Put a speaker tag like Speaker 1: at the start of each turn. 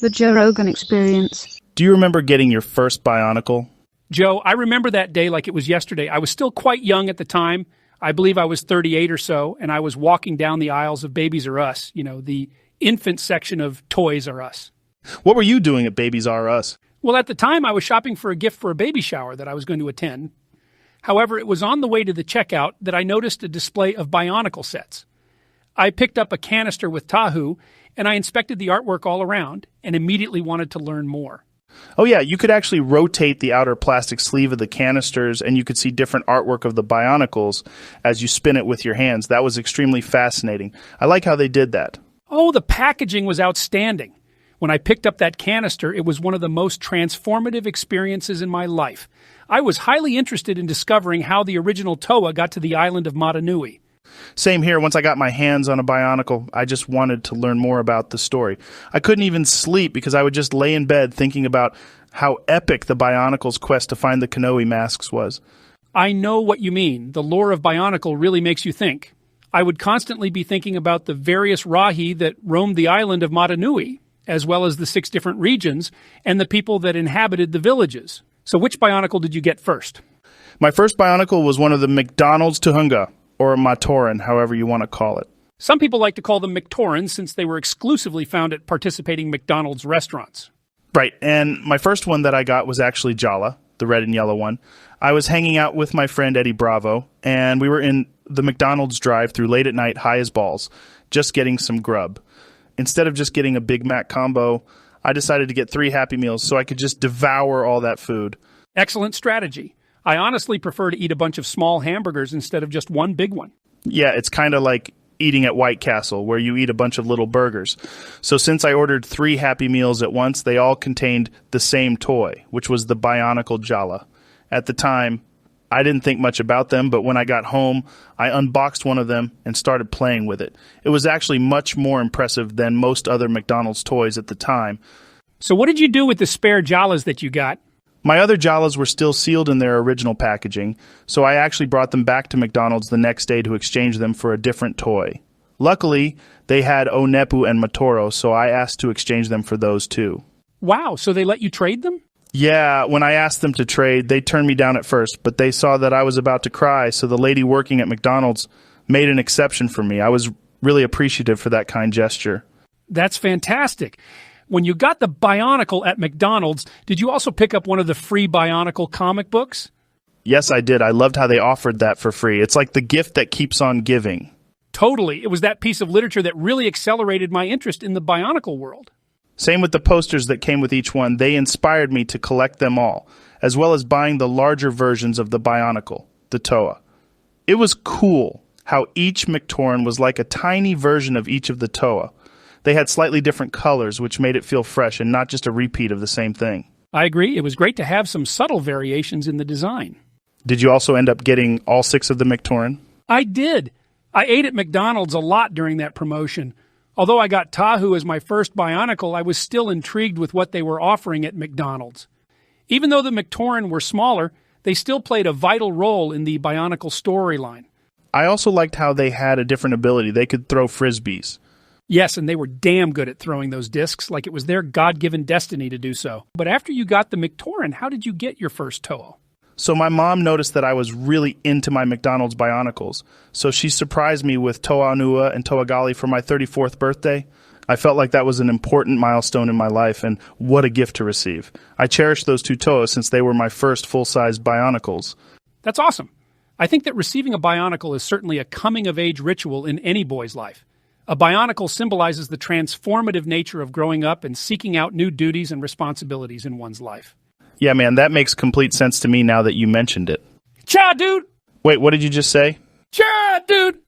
Speaker 1: The Joe Rogan Experience.
Speaker 2: Do you remember getting your first Bionicle?
Speaker 3: Joe, I remember that day like it was yesterday. I was still quite young at the time. I believe I was 38 or so, and I was walking down the aisles of Babies R Us, the infant section of Toys R Us.
Speaker 2: What were you doing at Babies R Us?
Speaker 3: Well, at the time, I was shopping for a gift for a baby shower that I was going to attend. However, it was on the way to the checkout that I noticed a display of Bionicle sets. I picked up a canister with Tahu, and I inspected the artwork all around and immediately wanted to learn more.
Speaker 2: Oh yeah, you could actually rotate the outer plastic sleeve of the canisters and you could see different artwork of the Bionicles as you spin it with your hands. That was extremely fascinating. I like how they did that.
Speaker 3: Oh, the packaging was outstanding. When I picked up that canister, it was one of the most transformative experiences in my life. I was highly interested in discovering how the original Toa got to the island of Matanui.
Speaker 2: Same here. Once I got my hands on a Bionicle, I just wanted to learn more about the story. I couldn't even sleep because I would just lay in bed thinking about how epic the Bionicle's quest to find the Kanoe masks was.
Speaker 3: I know what you mean. The lore of Bionicle really makes you think. I would constantly be thinking about the various Rahi that roamed the island of Matanui, as well as the 6 different regions and the people that inhabited the villages. So which Bionicle did you get first?
Speaker 2: My first Bionicle was one of the McDonald's Tuhunga, or Matoran, however you want to call it.
Speaker 3: Some people like to call them McTorans since they were exclusively found at participating McDonald's restaurants.
Speaker 2: Right, and my first one that I got was actually Jala, the red and yellow one. I was hanging out with my friend Eddie Bravo, and we were in the McDonald's drive-thru late at night, high as balls, just getting some grub. Instead of just getting a Big Mac combo, I decided to get 3 Happy Meals so I could just devour all that food.
Speaker 3: Excellent strategy. I honestly prefer to eat a bunch of small hamburgers instead of just one big one.
Speaker 2: Yeah, it's kind of like eating at White Castle, where you eat a bunch of little burgers. So since I ordered 3 Happy Meals at once, they all contained the same toy, which was the Bionicle Jala. At the time, I didn't think much about them, but when I got home, I unboxed one of them and started playing with it. It was actually much more impressive than most other McDonald's toys at the time.
Speaker 3: So what did you do with the spare Jalas that you got?
Speaker 2: My other Jalas were still sealed in their original packaging, so I actually brought them back to McDonald's the next day to exchange them for a different toy. Luckily, they had Onepu and Matoro, so I asked to exchange them for those too.
Speaker 3: Wow, so they let you trade them?
Speaker 2: Yeah, when I asked them to trade, they turned me down at first, but they saw that I was about to cry, so the lady working at McDonald's made an exception for me. I was really appreciative for that kind gesture.
Speaker 3: That's fantastic. When you got the Bionicle at McDonald's, did you also pick up one of the free Bionicle comic books?
Speaker 2: Yes, I did. I loved how they offered that for free. It's like the gift that keeps on giving.
Speaker 3: Totally. It was that piece of literature that really accelerated my interest in the Bionicle world.
Speaker 2: Same with the posters that came with each one. They inspired me to collect them all, as well as buying the larger versions of the Bionicle, the Toa. It was cool how each McToran was like a tiny version of each of the Toa. They had slightly different colors, which made it feel fresh and not just a repeat of the same thing.
Speaker 3: I agree. It was great to have some subtle variations in the design.
Speaker 2: Did you also end up getting all 6 of the McToran?
Speaker 3: I did. I ate at McDonald's a lot during that promotion. Although I got Tahu as my first Bionicle, I was still intrigued with what they were offering at McDonald's. Even though the McToran were smaller, they still played a vital role in the Bionicle storyline.
Speaker 2: I also liked how they had a different ability. They could throw frisbees.
Speaker 3: Yes, and they were damn good at throwing those discs, like it was their God-given destiny to do so. But after you got the McToran, how did you get your first Toa?
Speaker 2: So my mom noticed that I was really into my McDonald's Bionicles, so she surprised me with Toa Anua and Toa Gali for my 34th birthday. I felt like that was an important milestone in my life, and what a gift to receive. I cherish those 2 Toas since they were my first full-size Bionicles.
Speaker 3: That's awesome. I think that receiving a Bionicle is certainly a coming-of-age ritual in any boy's life. A Bionicle symbolizes the transformative nature of growing up and seeking out new duties and responsibilities in one's life.
Speaker 2: Yeah, man, that makes complete sense to me now that you mentioned it.
Speaker 3: Cha, dude!
Speaker 2: Wait, what did you just say?
Speaker 3: Cha, dude!